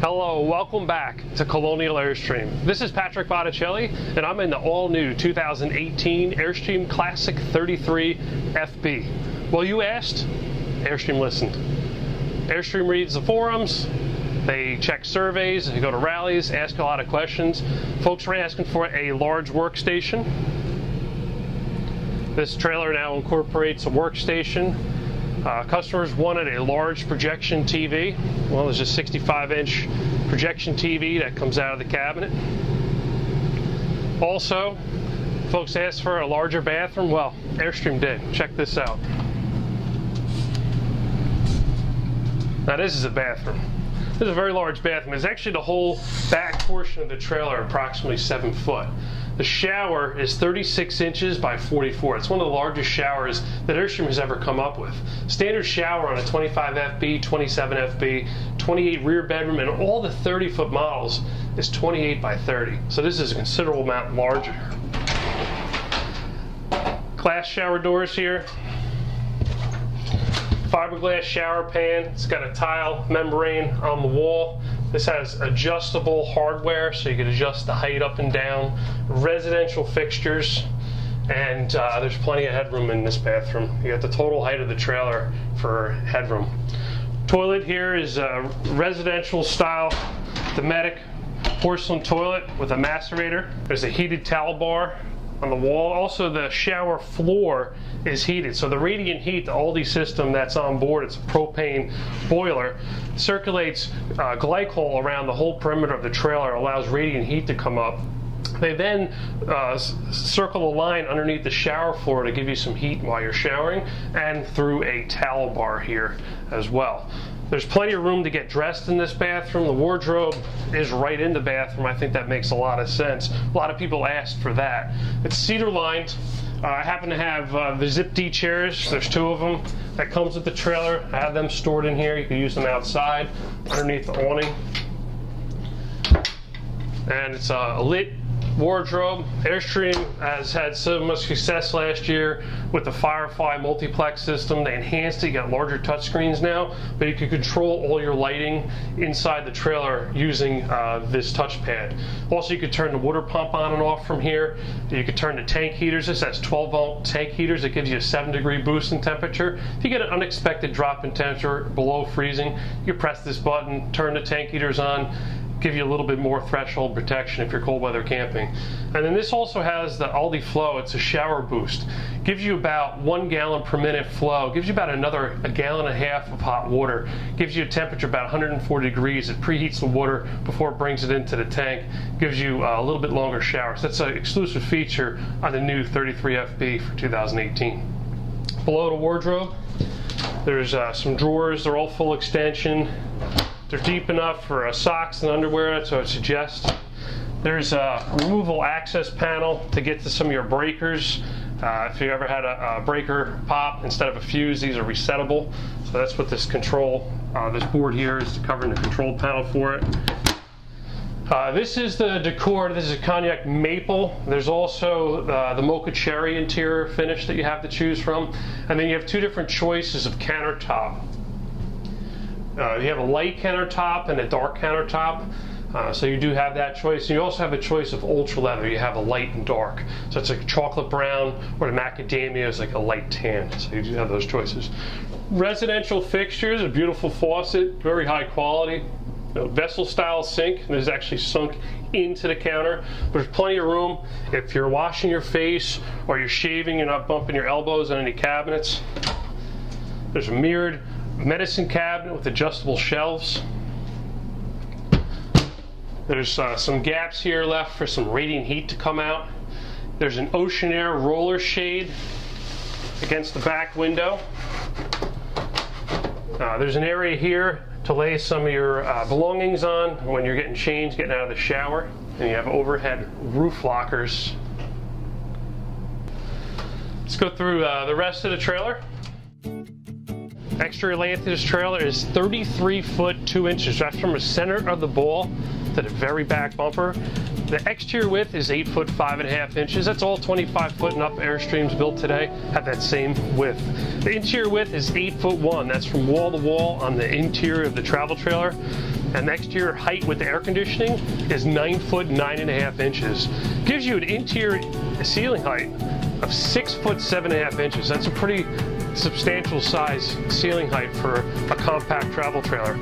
Hello, welcome back to Colonial Airstream. This is Patrick Botticelli, and I'm in the all-new 2018 Airstream Classic 33 FB. Well, you asked, Airstream listened. Airstream reads the forums, they check surveys, they go to rallies, ask a lot of questions. Folks are asking for a large workstation. This trailer now incorporates a workstation. Customers wanted a large projection TV. Well, there's a 65-inch projection TV that comes out of the cabinet. Also, folks asked for a larger bathroom. Well, Airstream did. Check this out. Now this is a bathroom. This is a very large bathroom. It's actually the whole back portion of the trailer, approximately 7 foot. The shower is 36 inches by 44. It's one of the largest showers that Airstream has ever come up with. Standard shower on a 25 FB, 27 FB, 28 rear bedroom, and all the 30-foot models is 28 by 30. So this is a considerable amount larger. Glass shower doors here. Fiberglass shower pan. It's got a tile membrane on the wall. This has adjustable hardware, so you can adjust the height up and down. Residential fixtures, and there's plenty of headroom in this bathroom. You got the total height of the trailer for headroom. Toilet here is a residential style Dometic porcelain toilet with a macerator. There's a heated towel bar on the wall. Also, the shower floor is heated. So the radiant heat, the Aldi system that's on board, it's a propane boiler, circulates glycol around the whole perimeter of the trailer, allows radiant heat to come up. They then circle a line underneath the shower floor to give you some heat while you're showering, and through a towel bar here as well. There's plenty of room to get dressed in this bathroom. The wardrobe is right in the bathroom. I think that makes a lot of sense. A lot of people asked for that. It's cedar lined. I happen to have the Zip D chairs. There's 2 of them that comes with the trailer. I have them stored in here. You can use them outside underneath the awning. And it's a lit wardrobe. Airstream has had so much success last year with the Firefly multiplex system. They enhanced it. You got larger touchscreens now, but you can control all your lighting inside the trailer using this touchpad. Also, you could turn the water pump on and off from here. You could turn the tank heaters. This has 12-volt tank heaters. It gives you a 7-degree boost in temperature. If you get an unexpected drop in temperature below freezing, you press this button, turn the tank heaters on, give you a little bit more threshold protection if you're cold weather camping. And then this also has the Aldi Flow. It's a shower boost. Gives you about 1 gallon per minute flow. Gives you about another 1.5 gallons of hot water. Gives you a temperature about 140 degrees. It preheats the water before it brings it into the tank. Gives you a little bit longer shower. So that's an exclusive feature on the new 33 FB for 2018. Below the wardrobe, there's some drawers. They're all full extension. They're deep enough for socks and underwear, so I suggest. There's a removable access panel to get to some of your breakers. If you ever had a breaker pop instead of a fuse, these are resettable. So that's what this this board here is covering the control panel for it. This is the decor. This is a cognac maple. There's also the mocha cherry interior finish that you have to choose from. And then you have 2 different choices of countertop. You have a light countertop and a dark countertop, so you do have that choice. And you also have a choice of ultra leather. You have a light and dark. So it's like chocolate brown, or the macadamia is like a light tan. So you do have those choices. Residential fixtures, a beautiful faucet, very high quality. Vessel style sink. This is actually sunk into the counter. There's plenty of room if you're washing your face or you're shaving, you're not bumping your elbows on any cabinets. There's a mirrored medicine cabinet with adjustable shelves. There's some gaps here left for some radiant heat to come out. There's an ocean air roller shade against the back window. There's an area here to lay some of your belongings on when you're getting changed, getting out of the shower. And you have overhead roof lockers. Let's go through the rest of the trailer. Exterior length of this trailer is 33 foot 2 inches. That's from the center of the ball to the very back bumper. The exterior width is 8 foot 5.5 inches. That's all 25 foot and up Airstreams built today have that same width. The interior width is 8 foot 1. That's from wall to wall on the interior of the travel trailer. and the exterior height with the air conditioning is 9 foot 9.5 inches. Gives you an interior ceiling height of 6 foot 7.5 inches. That's a pretty substantial size ceiling height for a compact travel trailer.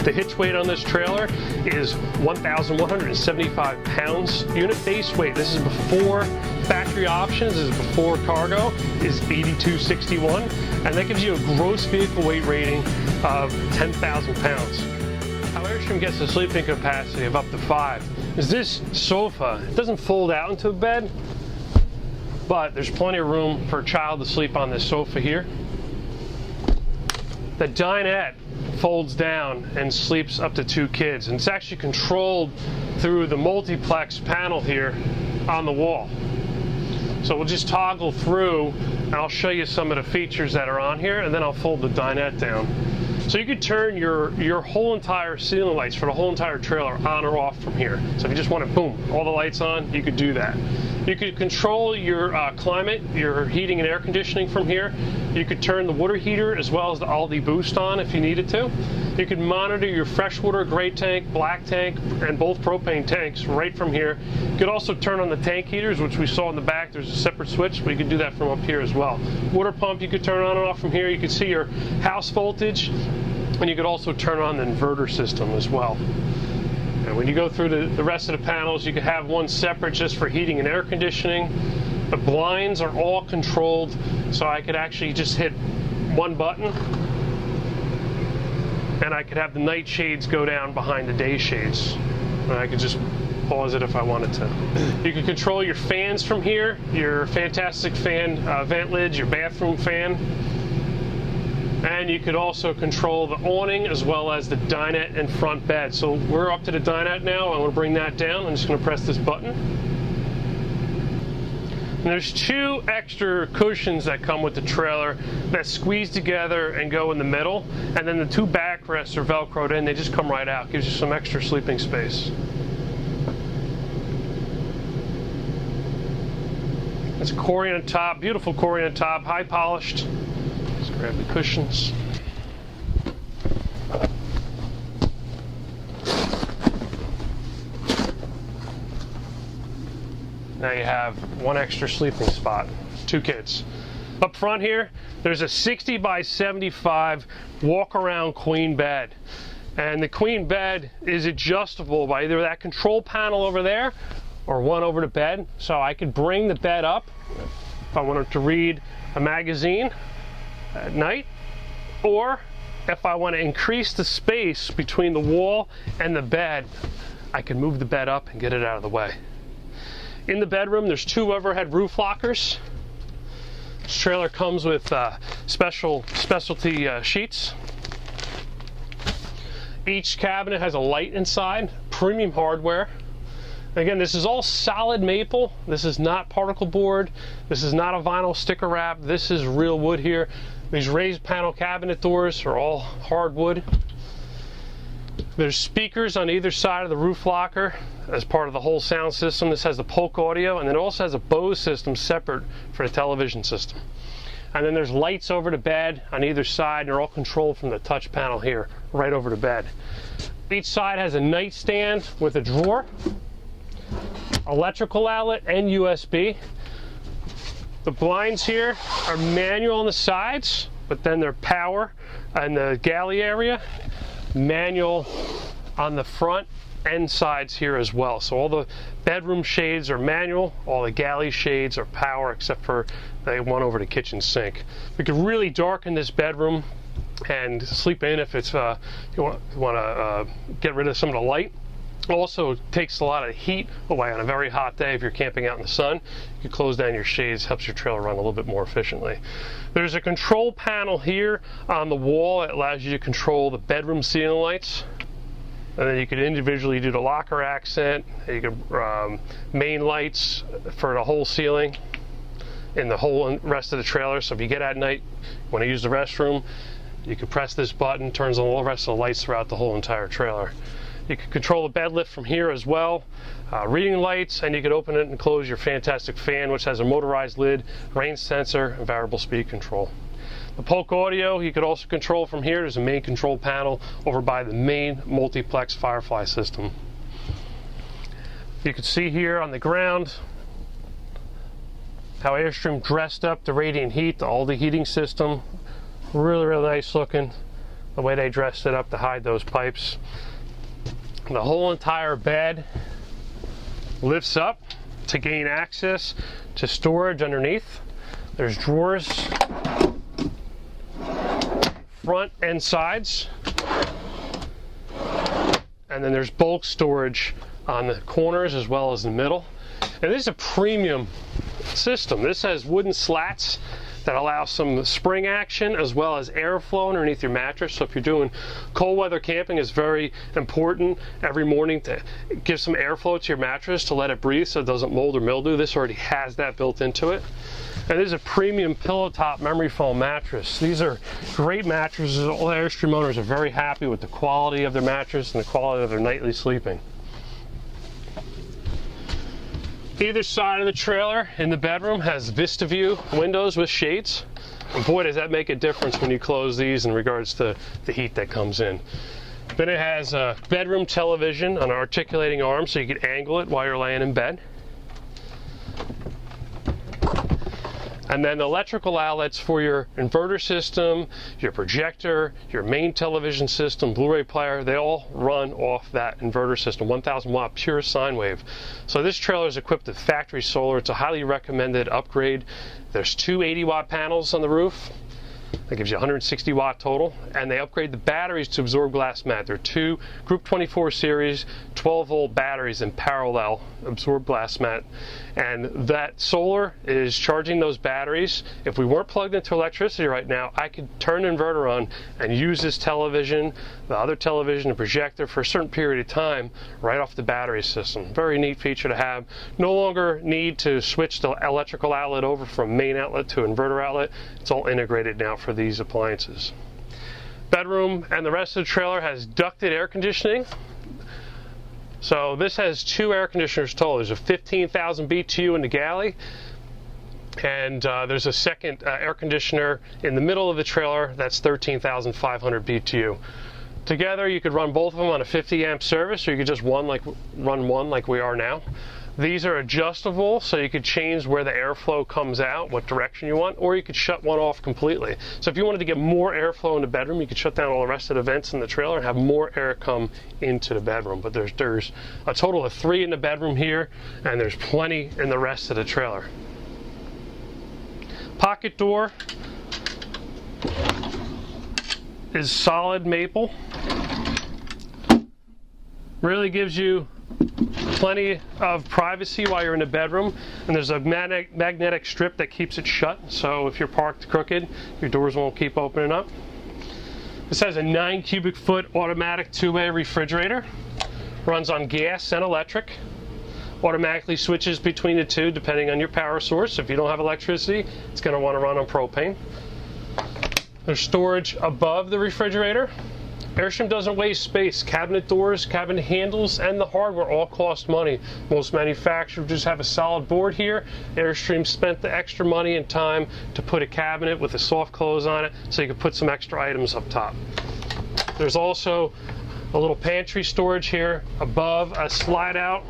The hitch weight on this trailer is 1,175 pounds. Unit base weight, this is before factory options, this is before cargo, is 8,261, and that gives you a gross vehicle weight rating of 10,000 pounds. How Airstream gets a sleeping capacity of up to 5 is this sofa. It doesn't fold out into a bed, but there's plenty of room for a child to sleep on this sofa here. The dinette folds down and sleeps up to 2 kids, and it's actually controlled through the multiplex panel here on the wall. So we'll just toggle through and I'll show you some of the features that are on here, and then I'll fold the dinette down. So you could turn your whole entire ceiling lights for the whole entire trailer on or off from here. So if you just want to, boom, all the lights on, you could do that. You could control your climate, your heating and air conditioning from here. You could turn the water heater as well as the Aldi Boost on if you needed to. You could monitor your freshwater gray tank, black tank, and both propane tanks right from here. You could also turn on the tank heaters, which we saw in the back. There's a separate switch, but you could do that from up here as well. Water pump you could turn on and off from here. You could see your house voltage, and you could also turn on the inverter system as well. And when you go through the rest of the panels, you can have one separate just for heating and air conditioning. The blinds are all controlled, so I could actually just hit one button, and I could have the night shades go down behind the day shades. And I could just pause it if I wanted to. You can control your fans from here, your fantastic fan vent lids, your bathroom fan. And you could also control the awning as well as the dinette and front bed. So we're up to the dinette now. I want to bring that down. I'm just going to press this button. And there's 2 extra cushions that come with the trailer that squeeze together and go in the middle. And then the 2 backrests are Velcroed in. They just come right out. Gives you some extra sleeping space. It's a Corian top, beautiful Corian top, high polished. Grab the cushions. Now you have 1 extra sleeping spot, 2 kids. Up front here, there's a 60 by 75 walk-around queen bed. And the queen bed is adjustable by either that control panel over there or one over the bed. So I could bring the bed up if I wanted to read a magazine at night, or if I want to increase the space between the wall and the bed, I can move the bed up and get it out of the way. In the bedroom, there's 2 overhead roof lockers. This trailer comes with specialty sheets. Each cabinet has a light inside, premium hardware. Again, this is all solid maple. This is not particle board. This is not a vinyl sticker wrap. This is real wood here. These raised panel cabinet doors are all hardwood. There's speakers on either side of the roof locker as part of the whole sound system. This has the Polk audio, and then it also has a Bose system separate for the television system. And then there's lights over the bed on either side, and they're all controlled from the touch panel here, right over the bed. Each side has a nightstand with a drawer, electrical outlet, and USB. The blinds here are manual on the sides, but then they're power in the galley area, manual on the front and sides here as well. So all the bedroom shades are manual, all the galley shades are power, except for the one over the kitchen sink. We could really darken this bedroom and sleep in if it's you want to get rid of some of the light. Also takes a lot of heat away on a very hot day. If you're camping out in the sun, you can close down your shades, helps your trailer run a little bit more efficiently. There's a control panel here on the wall that allows you to control the bedroom ceiling lights. And then you could individually do the locker accent. You could main lights for the whole ceiling in the whole rest of the trailer. So if you get at night, you want to use the restroom, you can press this button, turns on all the rest of the lights throughout the whole entire trailer. You can control the bed lift from here as well, reading lights, and you can open it and close your fantastic fan, which has a motorized lid, rain sensor, and variable speed control. The Polk audio you could also control from here. There's a main control panel over by the main multiplex Firefly system. You can see here on the ground how Airstream dressed up the radiant heat, the Aldi heating system. Really, really nice looking, the way they dressed it up to hide those pipes. The whole entire bed lifts up to gain access to storage underneath. There's drawers, front and sides, and then there's bulk storage on the corners as well as the middle. And this is a premium system. This has wooden slats that allow some spring action as well as airflow underneath your mattress. So if you're doing cold weather camping, it's very important every morning to give some airflow to your mattress to let it breathe so it doesn't mold or mildew. This already has that built into it. And this is a premium pillow top memory foam mattress. These are great mattresses. All Airstream owners are very happy with the quality of their mattress and the quality of their nightly sleeping. Either side of the trailer in the bedroom has vista view windows with shades. And boy, does that make a difference when you close these in regards to the heat that comes in. Then it has a bedroom television on an articulating arm so you can angle it while you're laying in bed. And then the electrical outlets for your inverter system, your projector, your main television system, Blu-ray player, they all run off that inverter system, 1000 watt pure sine wave. So this trailer is equipped with factory solar. It's a highly recommended upgrade. There's two 80 watt panels on the roof. That gives you 160 watt total, and they upgrade the batteries to absorb glass mat. They're two Group 24 series 12 volt batteries in parallel, absorb glass mat, and that solar is charging those batteries. If we weren't plugged into electricity right now, I could turn the inverter on and use this television, the other television, the projector for a certain period of time right off the battery system. Very neat feature to have. No longer need to switch the electrical outlet over from main outlet to inverter outlet. It's all integrated now for these appliances. Bedroom and the rest of the trailer has ducted air conditioning. So this has two air conditioners total. There's a 15,000 BTU in the galley, and there's a second air conditioner in the middle of the trailer that's 13,500 BTU. Together you could run both of them on a 50 amp service, or you could just run one like we are now. These are adjustable, so you could change where the airflow comes out, what direction you want, or you could shut one off completely. So if you wanted to get more airflow in the bedroom, you could shut down all the rest of the vents in the trailer and have more air come into the bedroom. But there's a total of 3 in the bedroom here, and there's plenty in the rest of the trailer. Pocket door is solid maple. Really gives you plenty of privacy while you're in the bedroom, and there's a magnetic strip that keeps it shut, so if you're parked crooked, your doors won't keep opening up. This has a 9 cubic foot automatic 2-way refrigerator, runs on gas and electric, automatically switches between the two depending on your power source. If you don't have electricity, it's going to want to run on propane. There's storage above the refrigerator. Airstream doesn't waste space. Cabinet doors, cabinet handles, and the hardware all cost money. Most manufacturers just have a solid board here. Airstream spent the extra money and time to put a cabinet with a soft close on it so you can put some extra items up top. There's also a little pantry storage here above, a slide out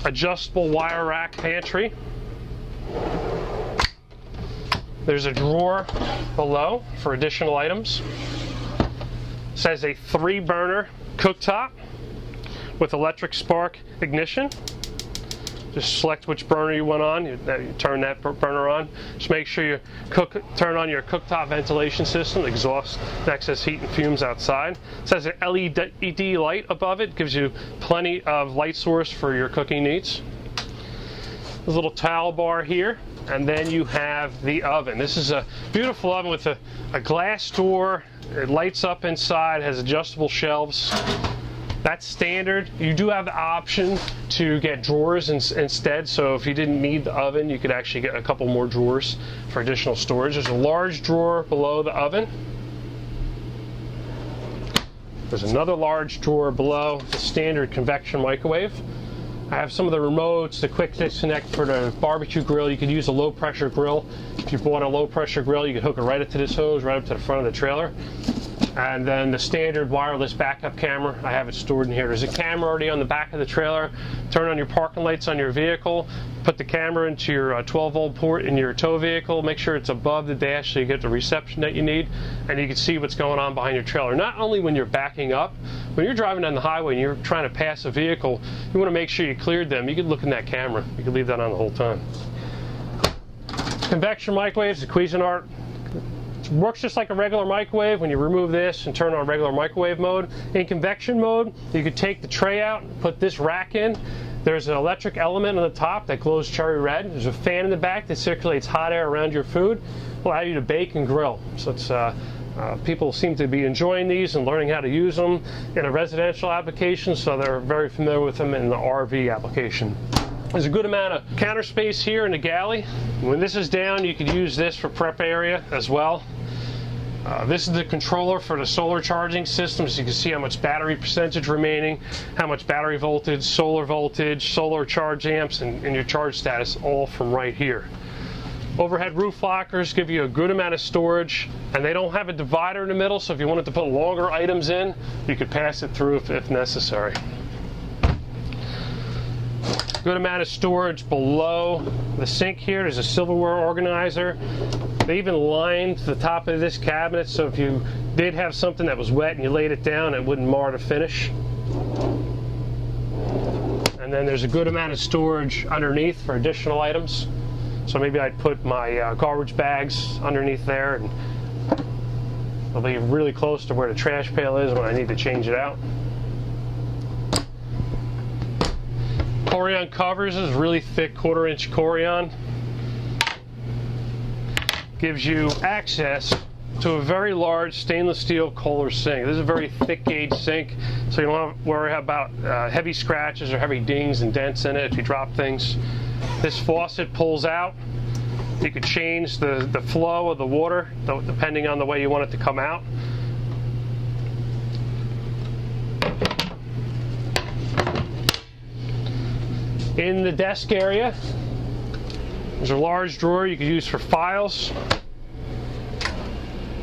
adjustable wire rack pantry. There's a drawer below for additional items. This has a 3-burner cooktop with electric spark ignition. Just select which burner you want on. You turn that burner on. Just make sure you turn on your cooktop ventilation system, exhaust the excess heat and fumes outside. This has an LED light above it. Gives you plenty of light source for your cooking needs. There's a little towel bar here. And then you have the oven. This is a beautiful oven with a glass door. It lights up inside, has adjustable shelves. That's standard. You do have the option to get drawers instead, so if you didn't need the oven, you could actually get a couple more drawers for additional storage. There's a large drawer below the oven. There's another large drawer below the standard convection microwave. I have some of the remotes, the quick disconnect for the barbecue grill. You could use a low pressure grill. If you bought a low pressure grill, you could hook it right up to this hose, right up to the front of the trailer. And then the standard wireless backup camera, I have it stored in here. There's a camera already on the back of the trailer. Turn on your parking lights on your vehicle, put the camera into your 12-volt port in your tow vehicle, make sure it's above the dash so you get the reception that you need, and you can see what's going on behind your trailer. Not only when you're backing up, when you're driving down the highway and you're trying to pass a vehicle, you want to make sure you cleared them. You can look in that camera. You can leave that on the whole time. Convection microwaves, the Cuisinart. Works just like a regular microwave. When you remove this and turn on regular microwave mode, in convection mode, you could take the tray out, put this rack in. There's an electric element on the top that glows cherry red. There's a fan in the back that circulates hot air around your food, allow you to bake and grill. So it's people seem to be enjoying these and learning how to use them in a residential application, so they're very familiar with them in the RV application. There's a good amount of counter space here in the galley. When this is down, you could use this for prep area as well. This is the controller for the solar charging system, so you can see how much battery percentage remaining, how much battery voltage, solar charge amps, and your charge status, all from right here. Overhead roof lockers give you a good amount of storage, and they don't have a divider in the middle, so if you wanted to put longer items in, you could pass it through if necessary. Good amount of storage below the sink here. There's a silverware organizer. They even lined the top of this cabinet, so if you did have something that was wet and you laid it down, it wouldn't mar the finish. And then there's a good amount of storage underneath for additional items. So maybe I'd put my garbage bags underneath there, and they'll be really close to where the trash pail is when I need to change it out. Corian covers is really thick 1/4-inch Corian. Gives you access to a very large stainless steel Kohler sink. This is a very thick gauge sink, so you don't have to worry about heavy scratches or heavy dings and dents in it if you drop things. This faucet pulls out. You could change the flow of the water depending on the way you want it to come out. In the desk area, there's a large drawer you could use for files.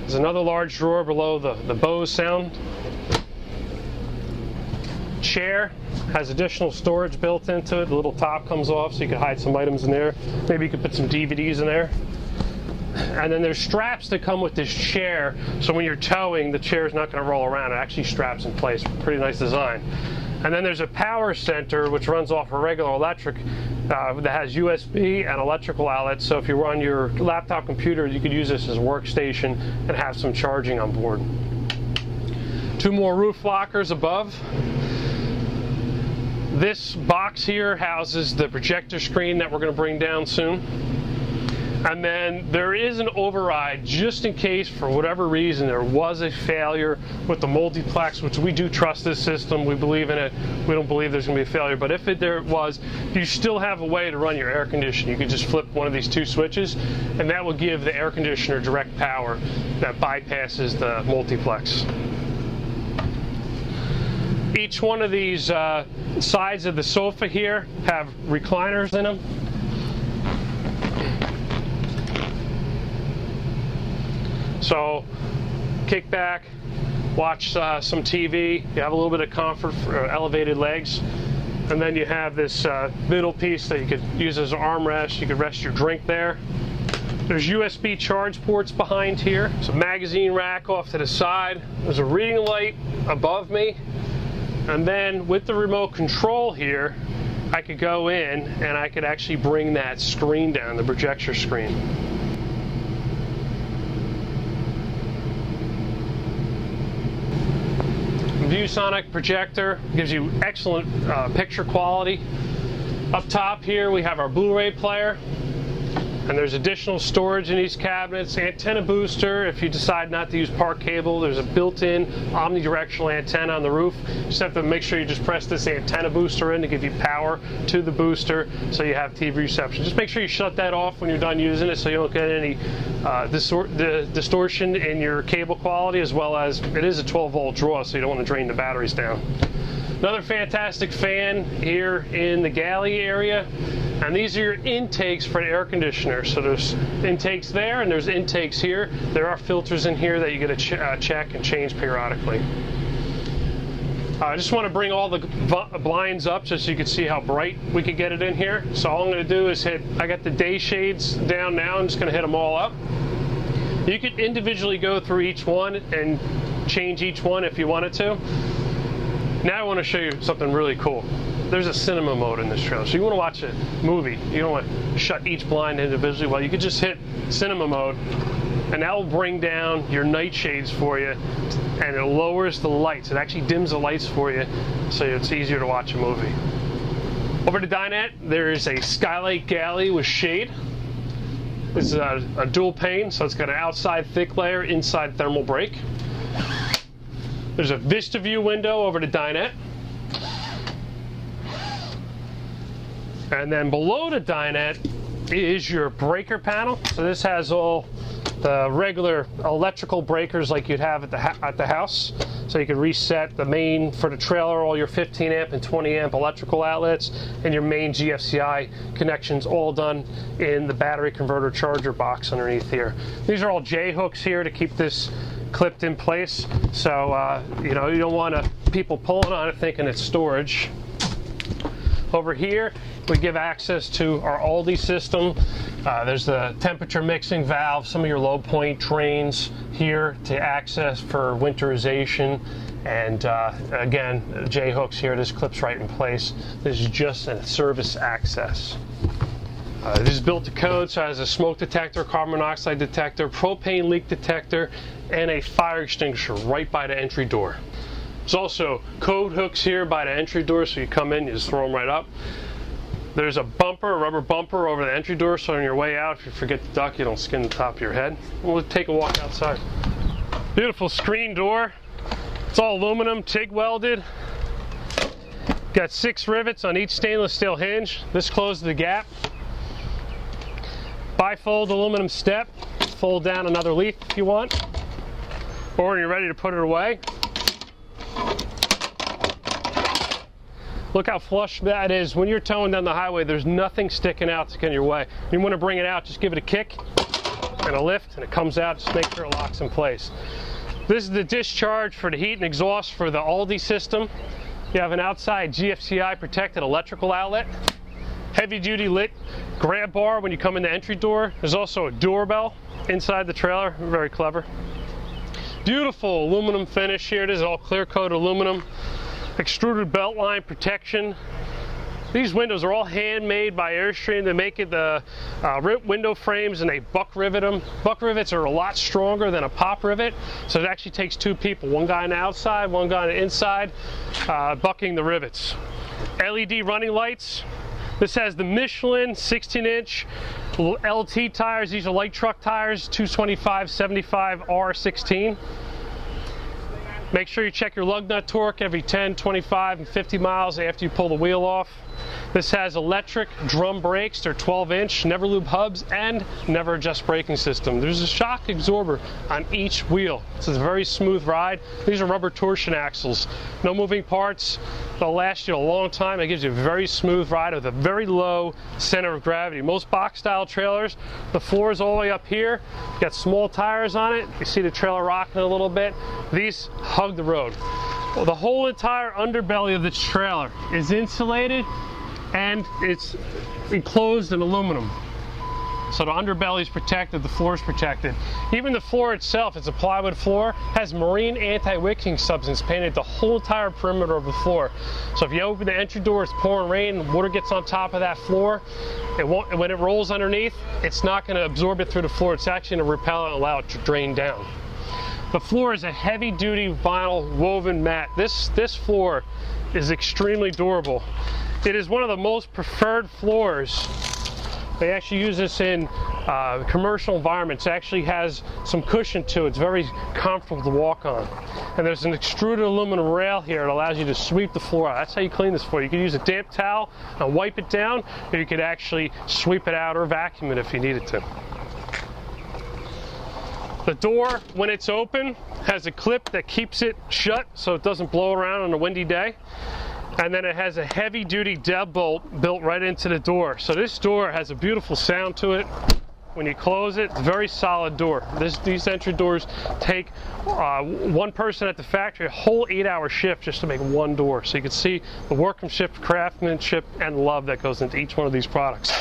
There's another large drawer below the Bose sound. Chair has additional storage built into it. The little top comes off so you can hide some items in there. Maybe you could put some DVDs in there. And then there's straps that come with this chair, so when you're towing, the chair is not going to roll around. It actually straps in place. Pretty nice design. And then there's a power center which runs off a regular electric that has USB and electrical outlets. So if you run your laptop computer, you could use this as a workstation and have some charging on board. 2 more roof lockers above. This box here houses the projector screen that we're going to bring down soon. And then there is an override just in case, for whatever reason, there was a failure with the multiplex, which we do trust this system. We believe in it. We don't believe there's going to be a failure. But if there was, you still have a way to run your air conditioner. You could just flip one of these 2 switches, and that will give the air conditioner direct power that bypasses the multiplex. Each one of these sides of the sofa here have recliners in them. So kick back, watch some TV, you have a little bit of comfort for elevated legs, and then you have this middle piece that you could use as an armrest. You could rest your drink there. There's USB charge ports behind here. There's a magazine rack off to the side. There's a reading light above me, and then with the remote control here, I could go in and I could actually bring that screen down, the projector screen. ViewSonic projector gives you excellent picture quality. Up top here we have our Blu-ray player, and there's additional storage in these cabinets. Antenna booster, if you decide not to use park cable, there's a built-in omnidirectional antenna on the roof. You just have to make sure you just press this antenna booster in to give you power to the booster so you have TV reception. Just make sure you shut that off when you're done using it so you don't get any distortion in your cable quality, as well as it is a 12-volt draw, so you don't want to drain the batteries down. Another fantastic fan here in the galley area. And these are your intakes for the air conditioner. So there's intakes there and there's intakes here. There are filters in here that you get to check and change periodically. I just want to bring all the blinds up just so you can see how bright we could get it in here. So all I'm going to do is I got the day shades down now. I'm just going to hit them all up. You could individually go through each one and change each one if you wanted to. Now I want to show you something really cool. There's a cinema mode in this trailer. So you want to watch a movie. You don't want to shut each blind individually. Well, you could just hit cinema mode and that will bring down your night shades for you, and it lowers the lights. It actually dims the lights for you so it's easier to watch a movie. Over to dinette, there is a skylight galley with shade. This is a dual pane, so it's got an outside thick layer, inside thermal break. There's a vista view window over to dinette. And then below the dinette is your breaker panel. So this has all the regular electrical breakers like you'd have at the house. So you can reset the main for the trailer, all your 15 amp and 20 amp electrical outlets, and your main GFCI connections all done in the battery converter charger box underneath here. These are all J hooks here to keep this clipped in place. So you know, you don't want people pulling on it thinking it's storage. Over here, we give access to our Aldi system. There's the temperature mixing valve, some of your low point drains here to access for winterization. And again, J hooks here, this clips right in place. This is just a service access. This is built to code, so it has a smoke detector, carbon monoxide detector, propane leak detector, and a fire extinguisher right by the entry door. There's also code hooks here by the entry door, so you come in, you just throw them right up. There's a bumper, a rubber bumper over the entry door, so on your way out, if you forget to duck, you don't skin the top of your head. We'll take a walk outside. Beautiful screen door. It's all aluminum, TIG welded. Got 6 rivets on each stainless steel hinge. This closes the gap. Bifold aluminum step. Fold down another leaf if you want. Or when you're ready to put it away. Look how flush that is. When you're towing down the highway, there's nothing sticking out to get in your way. You want to bring it out, just give it a kick and a lift, and it comes out. Just make sure it locks in place. This is the discharge for the heat and exhaust for the Aldi system. You have an outside GFCI protected electrical outlet. Heavy duty lit grab bar when you come in the entry door. There's also a doorbell inside the trailer. Very clever. Beautiful aluminum finish here. This is all clear coat aluminum. Extruded belt line protection. These windows are all handmade by Airstream. They make it the window frames and they buck rivet them. Buck rivets are a lot stronger than a pop rivet, so it actually takes 2 people, one guy on the outside, one guy on the inside, bucking the rivets. LED running lights. This has the Michelin 16-inch LT tires. These are light truck tires, 225/75 R16. Make sure you check your lug nut torque every 10, 25, and 50 miles after you pull the wheel off. This has electric drum brakes. They're 12-inch, never lube hubs, and never adjust braking system. There's a shock absorber on each wheel. It's a very smooth ride. These are rubber torsion axles. No moving parts. They'll last you a long time. It gives you a very smooth ride with a very low center of gravity. Most box-style trailers, the floor is all the way up here. Got small tires on it. You see the trailer rocking a little bit. These hug the road. Well, the whole entire underbelly of this trailer is insulated and it's enclosed in aluminum. So the underbelly is protected, the floor is protected. Even the floor itself, it's a plywood floor, has marine anti-wicking substance painted the whole entire perimeter of the floor. So if you open the entry door, it's pouring rain, water gets on top of that floor, it won't, when it rolls underneath, it's not going to absorb it through the floor. It's actually going to repel it and allow it to drain down. The floor is a heavy-duty vinyl woven mat. This floor is extremely durable. It is one of the most preferred floors. They actually use this in commercial environments. It actually has some cushion to it. It's very comfortable to walk on. And there's an extruded aluminum rail here that allows you to sweep the floor out. That's how you clean this floor. You can use a damp towel and wipe it down, or you could actually sweep it out or vacuum it if you needed to. The door, when it's open, has a clip that keeps it shut so it doesn't blow around on a windy day. And then it has a heavy-duty deadbolt built right into the door. So this door has a beautiful sound to it. When you close it, it's a very solid door. These entry doors take one person at the factory a whole 8-hour shift just to make one door. So you can see the workmanship, craftsmanship, and love that goes into each one of these products.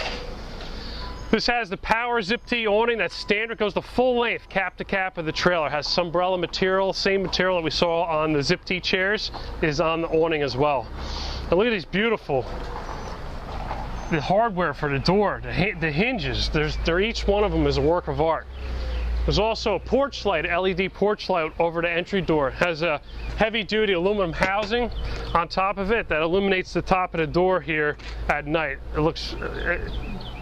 This has the power zip-T awning that's standard, goes the full length, cap to cap of the trailer. Has sunbrella material, same material that we saw on the zip-T chairs is on the awning as well. And look at these beautiful, the hardware for the door, the hinges, each one of them is a work of art. There's also a porch light, LED porch light over the entry door. It has a heavy-duty aluminum housing on top of it that illuminates the top of the door here at night. It looks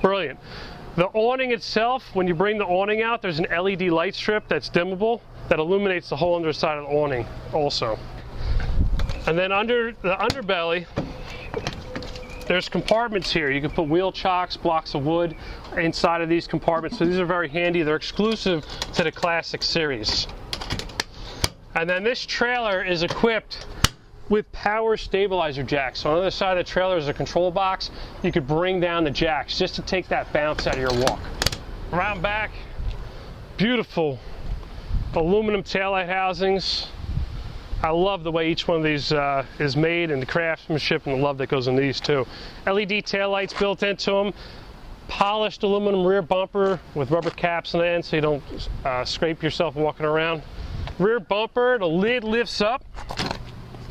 brilliant. The awning itself, when you bring the awning out, there's an LED light strip that's dimmable that illuminates the whole underside of the awning also. And then under the underbelly, there's compartments here. You can put wheel chocks, blocks of wood inside of these compartments. So these are very handy. They're exclusive to the Classic series. And then this trailer is equipped with power stabilizer jacks. So on the other side of the trailer is a control box. You could bring down the jacks just to take that bounce out of your walk. Around back, beautiful aluminum taillight housings. I love the way each one of these is made, and the craftsmanship and the love that goes into these too. LED taillights built into them. Polished aluminum rear bumper with rubber caps on the end so you don't scrape yourself walking around. Rear bumper, the lid lifts up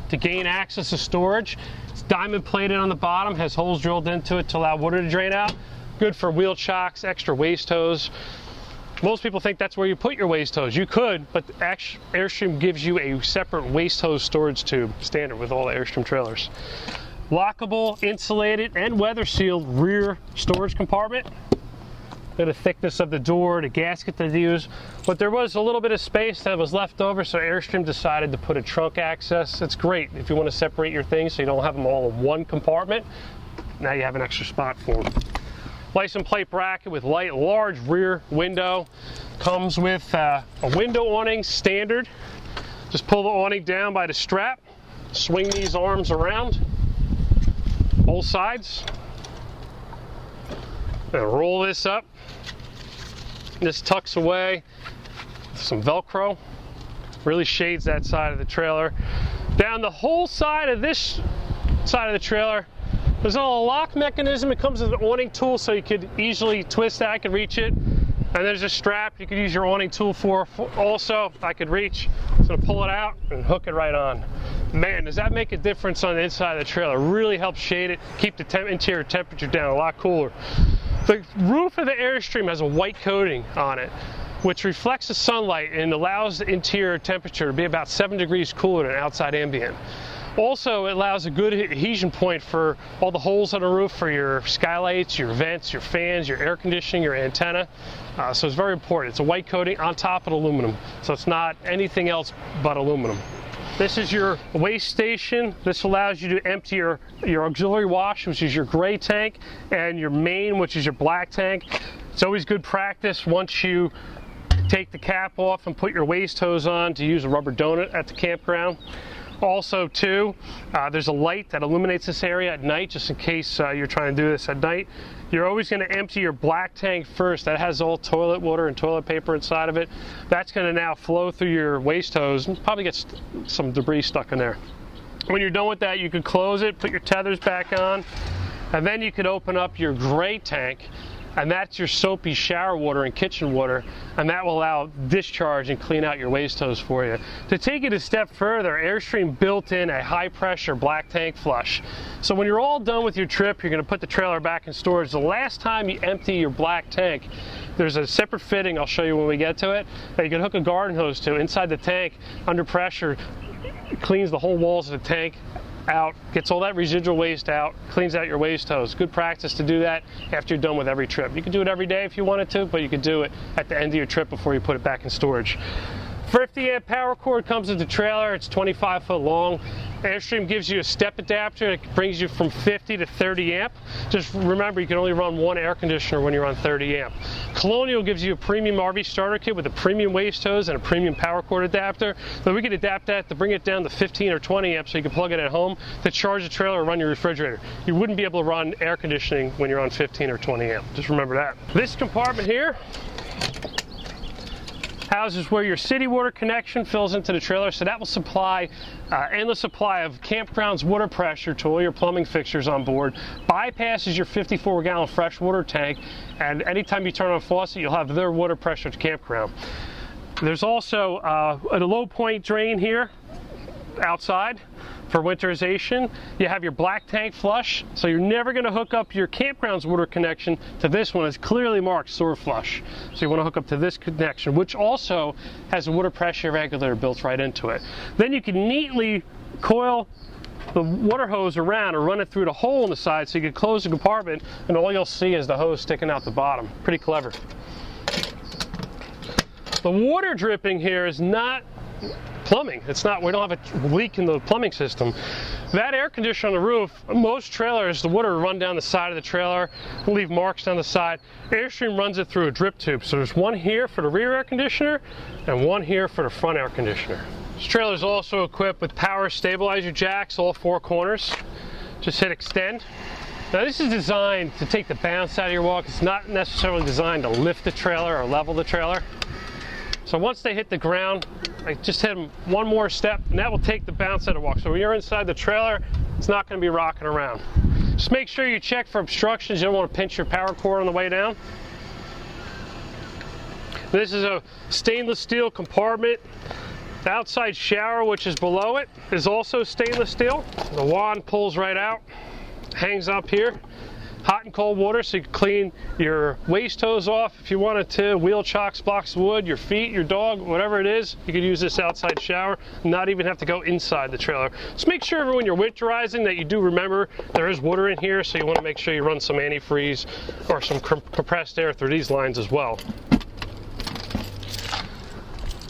to gain access to storage. It's diamond plated on the bottom, has holes drilled into it to allow water to drain out. Good for wheel chocks, extra waste hose. Most people think that's where you put your waste hose. You could, but Airstream gives you a separate waste hose storage tube, standard with all the Airstream trailers. Lockable, insulated, and weather sealed rear storage compartment. Look at the thickness of the door, the gasket that they use. But there was a little bit of space that was left over, so Airstream decided to put a trunk access. It's great if you want to separate your things so you don't have them all in one compartment. Now you have an extra spot for them. License plate bracket with large rear window. Comes with a window awning standard. Just pull the awning down by the strap. Swing these arms around, both sides. And roll this up. This tucks away with some Velcro. Really shades that side of the trailer. Down the whole side of this side of the trailer, there's a little lock mechanism. It comes with an awning tool so you could easily twist that. I could reach it. And there's a strap you could use your awning tool for also. I could reach. So to pull it out and hook it right on. Man, does that make a difference on the inside of the trailer. Really helps shade it, keep the interior temperature down a lot cooler. The roof of the Airstream has a white coating on it, which reflects the sunlight and allows the interior temperature to be about 7 degrees cooler than outside ambient. Also, it allows a good adhesion point for all the holes on the roof for your skylights, your vents, your fans, your air conditioning, your antenna. So it's very important. It's a white coating on top of aluminum, so it's not anything else but aluminum. This is your waste station. This allows you to empty your auxiliary wash, which is your gray tank, and your main, which is your black tank. It's always good practice once you take the cap off and put your waste hose on to use a rubber donut at the campground. Also, too, there's a light that illuminates this area at night, just in case you're trying to do this at night. You're always going to empty your black tank first. That has all toilet water and toilet paper inside of it. That's going to now flow through your waste hose and probably get some debris stuck in there. When you're done with that, you can close it, put your tethers back on, and then you can open up your gray tank, and that's your soapy shower water and kitchen water, and that will allow discharge and clean out your waste hose for you. To take it a step further, Airstream built in a high pressure black tank flush. So when you're all done with your trip, you're going to put the trailer back in storage. The last time you empty your black tank, there's a separate fitting, I'll show you when we get to it, that you can hook a garden hose to inside the tank. Under pressure, it cleans the whole walls of the tank out, gets all that residual waste out, cleans out your waste hose. Good practice to do that after you're done with every trip. You can do it every day if you wanted to, but you could do it at the end of your trip before you put it back in storage. 50 amp power cord comes with the trailer. It's 25 foot long. Airstream gives you a step adapter that brings you from 50 to 30 amp. Just remember, you can only run one air conditioner when you're on 30 amp. Colonial gives you a premium RV starter kit with a premium waist hose and a premium power cord adapter. So we can adapt that to bring it down to 15 or 20 amp so you can plug it at home to charge the trailer or run your refrigerator. You wouldn't be able to run air conditioning when you're on 15 or 20 amp. Just remember that. This compartment here houses where your city water connection fills into the trailer, so that will supply endless supply of campground's water pressure to all your plumbing fixtures on board, bypasses your 54-gallon freshwater tank, and anytime you turn on a faucet, you'll have their water pressure to campground. There's also a low point drain here outside for winterization. You have your black tank flush, so you're never going to hook up your campground's water connection to this one. It's clearly marked sewer flush. So you want to hook up to this connection, which also has a water pressure regulator built right into it. Then you can neatly coil the water hose around or run it through the hole in the side so you can close the compartment and all you'll see is the hose sticking out the bottom. Pretty clever. The water dripping here is not plumbing. It's not, we don't have a leak in the plumbing system. That air conditioner on the roof, most trailers, the water will run down the side of the trailer, leave marks down the side. Airstream runs it through a drip tube. So there's one here for the rear air conditioner and one here for the front air conditioner. This trailer is also equipped with power stabilizer jacks, all four corners. Just hit extend. Now this is designed to take the bounce out of your walk. It's not necessarily designed to lift the trailer or level the trailer. So once they hit the ground, I just hit them one more step, and that will take the bounce out of the walk. So when you're inside the trailer, it's not going to be rocking around. Just make sure you check for obstructions. You don't want to pinch your power cord on the way down. This is a stainless steel compartment. The outside shower, which is below it, is also stainless steel. The wand pulls right out, hangs up here. Hot and cold water, so you can clean your waste hose off if you wanted to, wheel chocks, blocks of wood, your feet, your dog, whatever it is. You could use this outside shower, not even have to go inside the trailer. Just make sure when you're winterizing that you do remember there is water in here, so you want to make sure you run some antifreeze or some compressed air through these lines as well.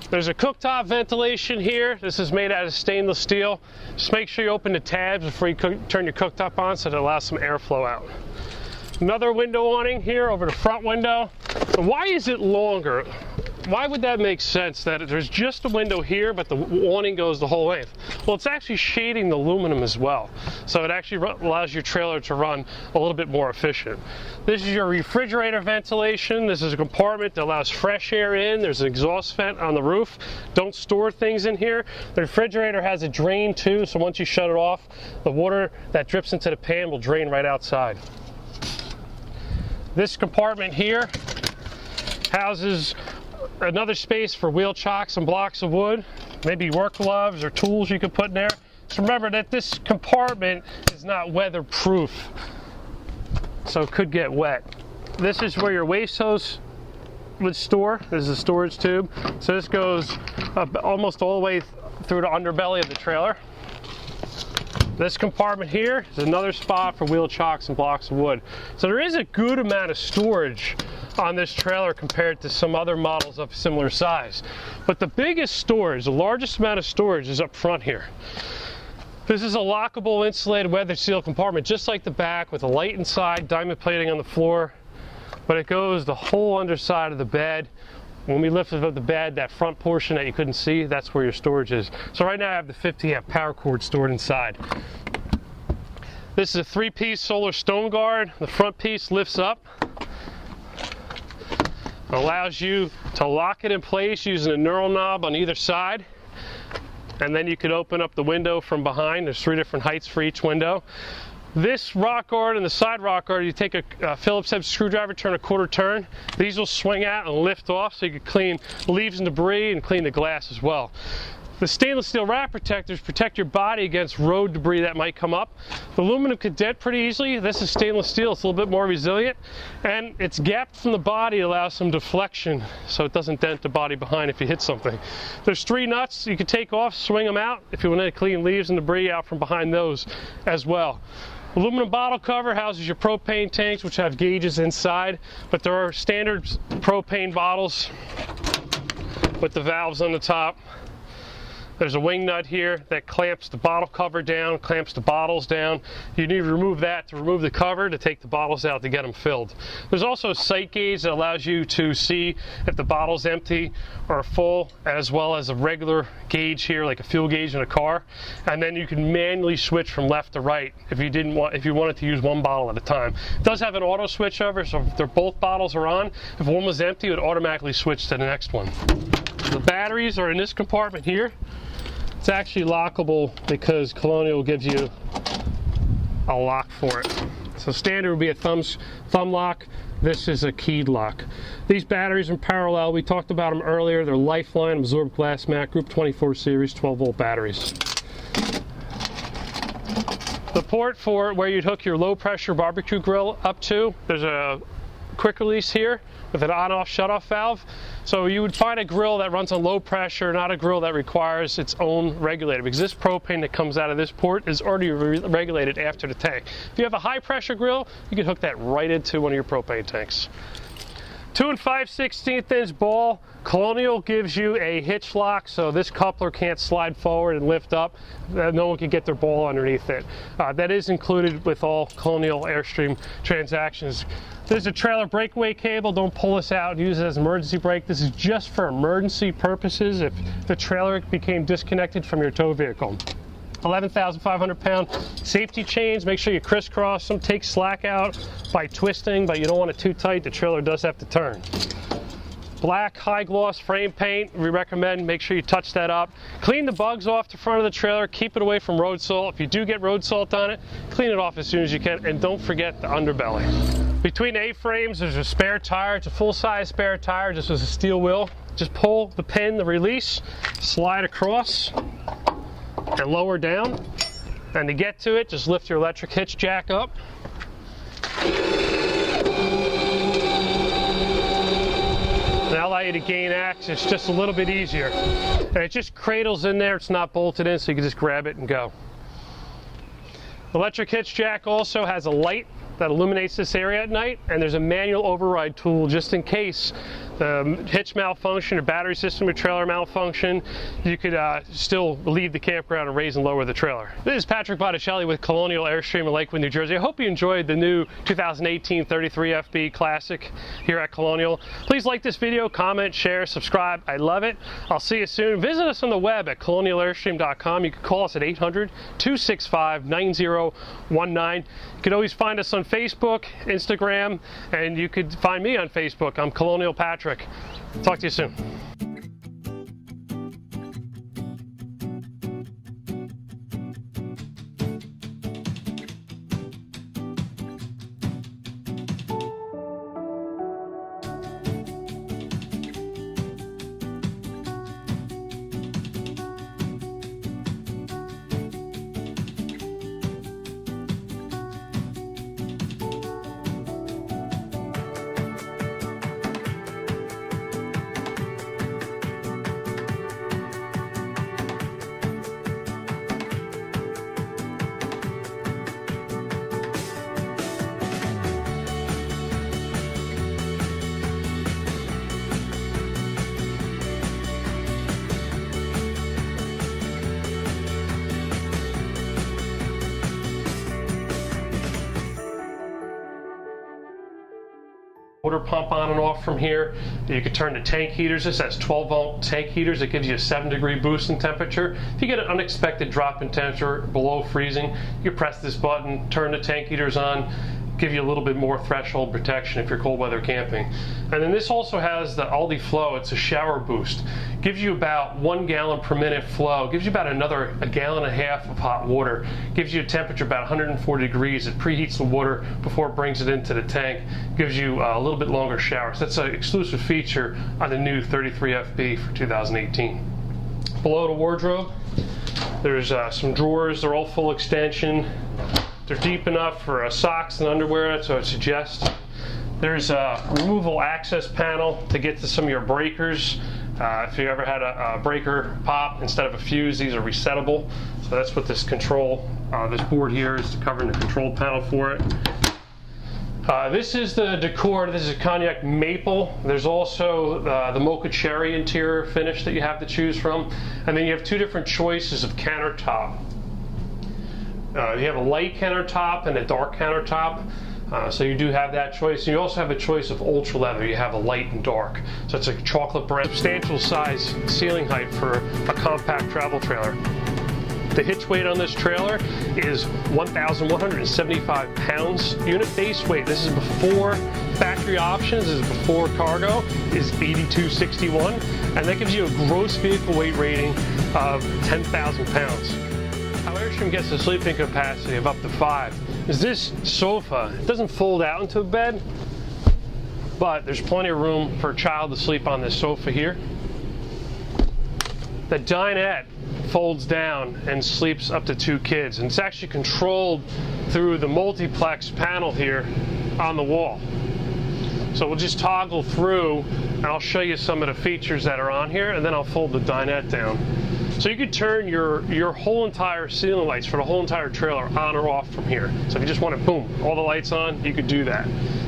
There's a cooktop ventilation here. This is made out of stainless steel. Just make sure you open the tabs before you turn your cooktop on so that it allows some airflow out. Another window awning here over the front window. Why is it longer? Why would that make sense that there's just a window here but the awning goes the whole length? Well, it's actually shading the aluminum as well. So it actually allows your trailer to run a little bit more efficient. This is your refrigerator ventilation. This is a compartment that allows fresh air in. There's an exhaust vent on the roof. Don't store things in here. The refrigerator has a drain too, so once you shut it off, the water that drips into the pan will drain right outside. This compartment here houses another space for wheel chocks and blocks of wood, maybe work gloves or tools you could put in there. So remember that this compartment is not weatherproof, so it could get wet. This is where your waste hose would store. This is a storage tube. So this goes almost all the way through the underbelly of the trailer. This compartment here is another spot for wheel chocks and blocks of wood. So there is a good amount of storage on this trailer compared to some other models of similar size. But the biggest storage, the largest amount of storage is up front here. This is a lockable insulated weather seal compartment just like the back with a light inside, diamond plating on the floor, but it goes the whole underside of the bed. When we lifted up the bed, that front portion that you couldn't see, that's where your storage is. So right now I have the 50 amp power cord stored inside. This is a 3-piece solar stone guard. The front piece lifts up. It allows you to lock it in place using a knurl knob on either side. And then you could open up the window from behind. There's 3 different heights for each window. This rock guard and the side rock guard, you take a Phillips head screwdriver, turn a quarter turn. These will swing out and lift off so you can clean leaves and debris and clean the glass as well. The stainless steel wrap protectors protect your body against road debris that might come up. The aluminum could dent pretty easily. This is stainless steel, it's a little bit more resilient. And it's gapped from the body, allows some deflection so it doesn't dent the body behind if you hit something. There's 3 nuts you can take off, swing them out if you want to clean leaves and debris out from behind those as well. Aluminum bottle cover houses your propane tanks, which have gauges inside, but there are standard propane bottles with the valves on the top. There's a wing nut here that clamps the bottle cover down, clamps the bottles down. You need to remove that to remove the cover to take the bottles out to get them filled. There's also a sight gauge that allows you to see if the bottle's empty or full, as well as a regular gauge here, like a fuel gauge in a car. And then you can manually switch from left to right if you wanted to use one bottle at a time. It does have an auto switch over, so if both bottles are on, if one was empty, it would automatically switch to the next one. The batteries are in this compartment here. It's actually lockable because Colonial gives you a lock for it. So standard would be a thumb lock. This is a keyed lock. These batteries are in parallel. We talked about them earlier. They're Lifeline absorbed glass mat, Group 24 series, 12-volt batteries. The port for where you'd hook your low-pressure barbecue grill up to, there's a quick release here with an on-off shut-off valve. So you would find a grill that runs on low pressure, not a grill that requires its own regulator, because this propane that comes out of this port is already regulated after the tank. If you have a high pressure grill, you can hook that right into one of your propane tanks. 2 5/16 inch ball. Colonial gives you a hitch lock, so this coupler can't slide forward and lift up. No one can get their ball underneath it. That is included with all Colonial Airstream transactions. There's a trailer breakaway cable. Don't pull this out and use it as an emergency brake. This is just for emergency purposes if the trailer became disconnected from your tow vehicle. 11,500 pound safety chains. Make sure you crisscross them. Take slack out by twisting, but you don't want it too tight. The trailer does have to turn. Black high gloss frame paint. We recommend make sure you touch that up. Clean the bugs off the front of the trailer. Keep it away from road salt. If you do get road salt on it, clean it off as soon as you can, and don't forget the underbelly. Between A-frames, there's a spare tire. It's a full-size spare tire, just with a steel wheel. Just pull the pin, the release, slide across, and lower down. And to get to it, just lift your electric hitch jack up. That'll allow you to gain access just a little bit easier. And it just cradles in there, it's not bolted in, so you can just grab it and go. Electric hitch jack also has a light that illuminates this area at night, and there's a manual override tool just in case the hitch malfunction or battery system or trailer malfunction. You could still leave the campground and raise and lower the trailer. This is Patrick Botticelli with Colonial Airstream in Lakewood, New Jersey. I hope you enjoyed the new 2018 33FB Classic here at Colonial. Please like this video, comment, share, subscribe. I love it. I'll see you soon. Visit us on the web at colonialairstream.com. You can call us at 800-265-9019. You can always find us on Facebook, Instagram, and you could find me on Facebook. I'm Colonial Patrick. Talk to you soon. Water pump on and off from here. You can turn the tank heaters. This has 12-volt tank heaters. It gives you a 7-degree boost in temperature. If you get an unexpected drop in temperature below freezing, you press this button, turn the tank heaters on, give you a little bit more threshold protection if you're cold weather camping. And then this also has the Aldi Flow. It's a shower boost. Gives you about 1 gallon per minute flow. Gives you about another 1.5 gallons of hot water. Gives you a temperature about 140 degrees. It preheats the water before it brings it into the tank. Gives you a little bit longer shower. So that's an exclusive feature on the new 33FB for 2018. Below the wardrobe, there's some drawers. They're all full extension. They're deep enough for socks and underwear, so I suggest. There's a removable access panel to get to some of your breakers. If you ever had a breaker pop instead of a fuse, these are resettable. So that's what this board here is covering the control panel for it. This is the decor. This is cognac maple. There's also the mocha cherry interior finish that you have to choose from. And then you have two different choices of countertop. You have a light countertop and a dark countertop. So you do have that choice. And you also have a choice of ultra leather. You have a light and dark. So it's a chocolate brown. Substantial size ceiling height for a compact travel trailer. The hitch weight on this trailer is 1,175 pounds. Unit base weight, this is before factory options, this is before cargo, is 8261. And that gives you a gross vehicle weight rating of 10,000 pounds. How Airstream gets a sleeping capacity of up to 5 is this sofa. It doesn't fold out into a bed, but there's plenty of room for a child to sleep on this sofa here. The dinette folds down and sleeps up to 2 kids, and it's actually controlled through the multiplex panel here on the wall. So we'll just toggle through and I'll show you some of the features that are on here, and then I'll fold the dinette down. So you could turn your whole entire ceiling lights for the whole entire trailer on or off from here. So if you just want to, boom, all the lights on, you could do that.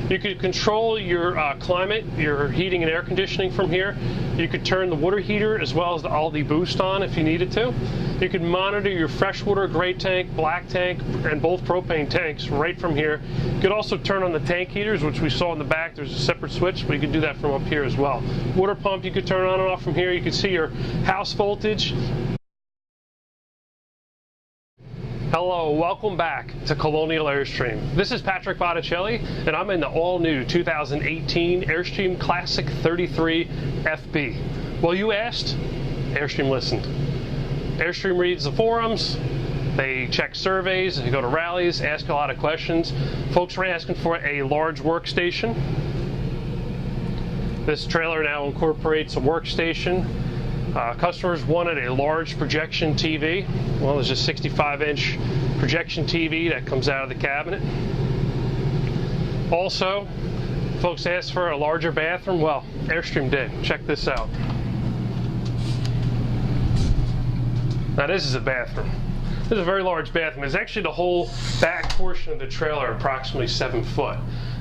You could control your climate, your heating and air conditioning from here. You could turn the water heater as well as the Aldi Boost on if you needed to. You could monitor your freshwater gray tank, black tank, and both propane tanks right from here. You could also turn on the tank heaters, which we saw in the back. There's a separate switch, but you could do that from up here as well. Water pump you could turn on and off from here. You could see your house voltage. Hello, welcome back to Colonial Airstream. This is Patrick Botticelli, and I'm in the all-new 2018 Airstream Classic 33 FB. Well, you asked, Airstream listened. Airstream reads the forums, they check surveys, they go to rallies, ask a lot of questions. Folks are asking for a large workstation. This trailer now incorporates a workstation. Customers wanted a large projection TV. Well, there's a 65-inch projection TV that comes out of the cabinet. Also, folks asked for a larger bathroom. Well, Airstream did. Check this out. Now this is a bathroom. This is a very large bathroom. It's actually the whole back portion of the trailer, approximately 7 foot.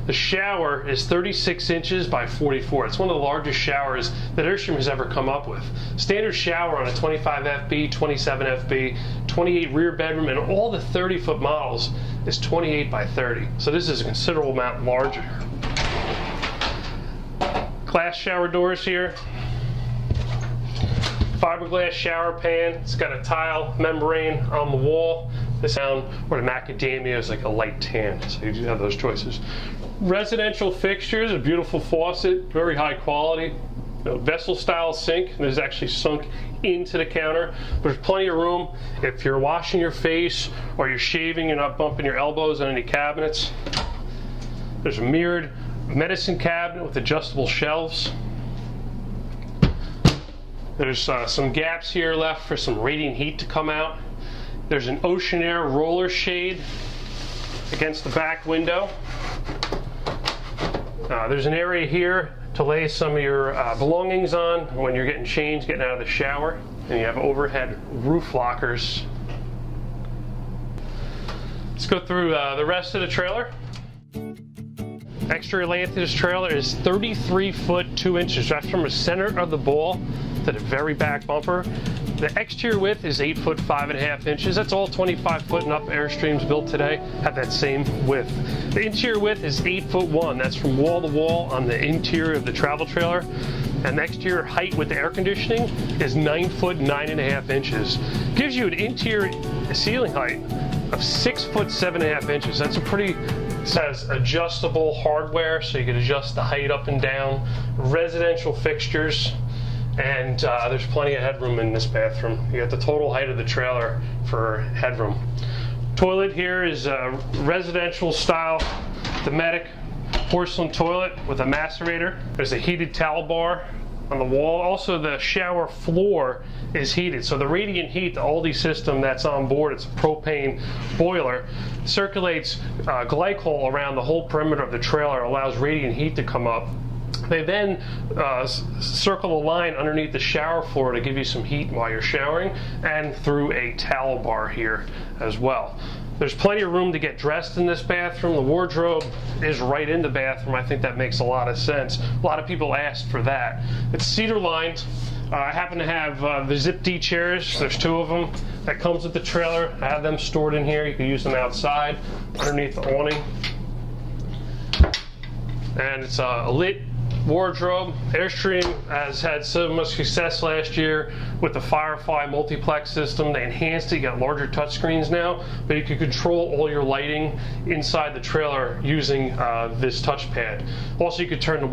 The shower is 36 inches by 44. It's one of the largest showers that Airstream has ever come up with. Standard shower on a 25 FB, 27 FB, 28 rear bedroom, and all the 30-foot models is 28 by 30. So this is a considerable amount larger. Glass shower doors here. Fiberglass shower pan. It's got a tile membrane on the wall. This down where the macadamia is like a light tan, so you do have those choices. Residential fixtures, a beautiful faucet, very high quality. Vessel style sink. There's actually sunk into the counter. There's plenty of room if you're washing your face or you're shaving, you're not bumping your elbows on any cabinets. There's a mirrored medicine cabinet with adjustable shelves. There's some gaps here left for some radiant heat to come out. There's an ocean air roller shade against the back window. There's an area here to lay some of your belongings on when you're getting changed, getting out of the shower. And you have overhead roof lockers. Let's go through the rest of the trailer. Exterior length of this trailer is 33 foot 2 inches. That's from the center of the ball to the very back bumper. The exterior width is 8 foot 5.5 inches. That's all 25 foot and up Airstreams built today have that same width. The interior width is 8 foot 1. That's from wall to wall on the interior of the travel trailer. And the exterior height with the air conditioning is 9 foot 9.5 inches. Gives you an interior ceiling height of 6 foot 7.5 inches. That's a pretty, it says adjustable hardware, so you can adjust the height up and down. Residential fixtures. And there's plenty of headroom in this bathroom. You got the total height of the trailer for headroom. Toilet here is a residential style Dometic porcelain toilet with a macerator. There's a heated towel bar on the wall. Also, the shower floor is heated. So the radiant heat, the Aldi system that's on board, it's a propane boiler, circulates glycol around the whole perimeter of the trailer, allows radiant heat to come up. They then circle a line underneath the shower floor to give you some heat while you're showering, and through a towel bar here as well. There's plenty of room to get dressed in this bathroom. The wardrobe is right in the bathroom. I think that makes a lot of sense. A lot of people asked for that. It's cedar lined. I happen to have the Zip D chairs. There's 2 of them. That comes with the trailer. I have them stored in here. You can use them outside underneath the awning. And it's a lit wardrobe. Airstream has had so much success last year with the Firefly multiplex system. They enhanced it. You got larger touchscreens now, but you can control all your lighting inside the trailer using this touchpad. Also, you could turn the